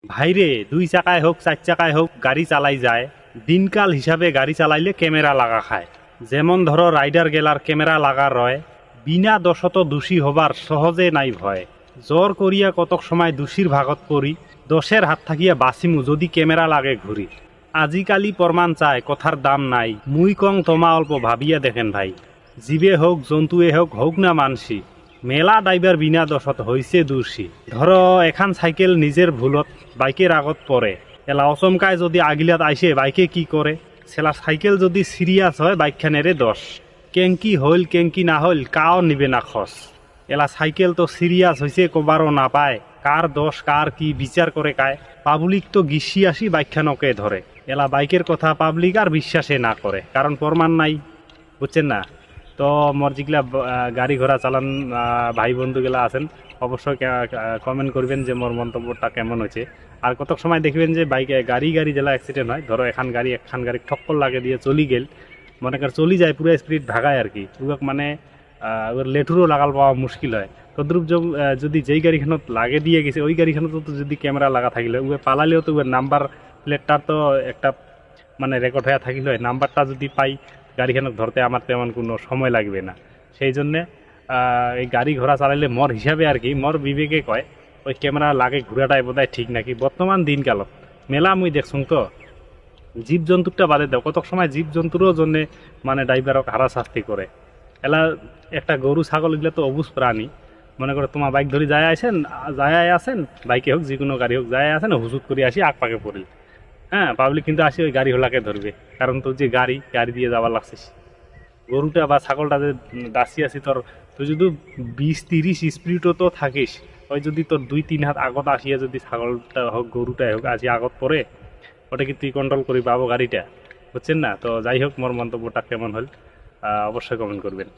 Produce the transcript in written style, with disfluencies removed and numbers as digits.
ভাইরে, দুই চাকায় হোক চার চাকায় হোক গাড়ি চালাই যায়। দিনকাল হিসাবে গাড়ি চালাইলে ক্যামেরা লাগা খায়। যেমন ধরো রাইডার গেলার ক্যামেরা লাগা রয়। বিনা দশত দোষী হবার সহজে নাই ভয়। জোর করিয়া কতক সময় দোষীর ভাগত পড়ি। দশের হাত থাকিয়া বাঁচিমু যদি ক্যামেরা লাগে ঘুরি। আজিকালি প্রমাণ চায় কথার দাম নাই। মুই কং তোমা অল্প ভাবিয়া দেখেন ভাই। জীবে হোক জন্তুয়ে হোক হোক না মানসি, মেলা ড্রাইভার বিনা দশত হইছে দোষী। ধরো এখান সাইকেল নিজের ভুলত বাইকের আগত পড়ে, এলা অচমকায় যদি আগিলাত আইসে বাইকে কি করে। সেলা সাইকেল যদি সিরিয়াস হয় বাইকখানেরে দোষ। কেঙ্কি হইল কেঙ্কি না হইল কাও নিবে না খস। এলা সাইকেল তো সিরিয়াস হইছে কবারও না পায়। কার দোষ কার কি বিচার করে কায়। পাবলিক তো গিসি আসি বাইকখানকে ধরে। এলা বাইকের কথা পাবলিক আর বিশ্বাসে না করে, কারণ প্রমাণ নাই। বুঝছেন না? তো মোর যেগুলা গাড়ি ঘোড়া চালান ভাই বন্ধুগুলা আছেন, অবশ্যই কমেন্ট করবেন যে মোর মন্তব্যটা কেমন হয়েছে। আর কতক সময় দেখবেন যে বাইকে গাড়ি যেটা অ্যাক্সিডেন্ট হয়, ধরো একখান গাড়ি ঠক্কর লাগে দিয়ে চলি গেল, মনে কর চলি যায় পুরো স্পিড ভাগায় আর কি। ওগুলো মানে ওর লেটুরও লাগাল পাওয়া মুশকিল হয়। তদ্রুপ যদি যেই গাড়িখানত লাগে দিয়ে গেছে ওই গাড়িখানত তো যদি ক্যামেরা লাগা থাকিলে ওগুলো পালালেও তো নাম্বার প্লেটটার তো একটা মানে রেকর্ড হয়ে থাকিল, নাম্বারটা যদি পাই গাড়িখানক ধরতে আমার তেমন কোনো সময় লাগবে না। সেই জন্যে এই গাড়ি ঘোড়া চালাইলে মর হিসাবে আর কি, মর বিবেকে কয় ওই ক্যামেরা লাগে ঘোরাটাই বোধহয় ঠিক নাকি বর্তমান দিনকালত। মেলা মুই দেখছুন তো জীবজন্তুটা বাদে দাও, কতক সময় জীবজন্তুরও জন্যে মানে ড্রাইভারক হারাশাস্তি করে। এলা একটা গরু ছাগল এগুলো তো অবুজ প্রাণী। মনে করো তোমার বাইক ধরে যায় আসেন, বাইকে হোক যে কোনো গাড়ি হোক যায় আসেন, হুজুত করে আসি আগ পাকে পড়িল। হ্যাঁ, পাবলিক কিন্তু আসি ওই গাড়ি হলাকে ধরবে, কারণ তোর যে গাড়ি দিয়ে যাবার লাগছিস। গরুটা বা ছাগলটা যে দাসি আছি তোর, তুই যদি 20-30 স্পিডও তো থাকিস, ওই যদি তোর 2-3 হাত আগত আসিয়া যদি ছাগলটা হোক গরুটাই হোক আসি আগত পরে, ওটা কি তুই কন্ট্রোল করি পাবো গাড়িটা? বুঝছেন না? তো যাই হোক, মোর মন্তব্যটা কেমন হল অবশ্যই কমেন্ট করবেন।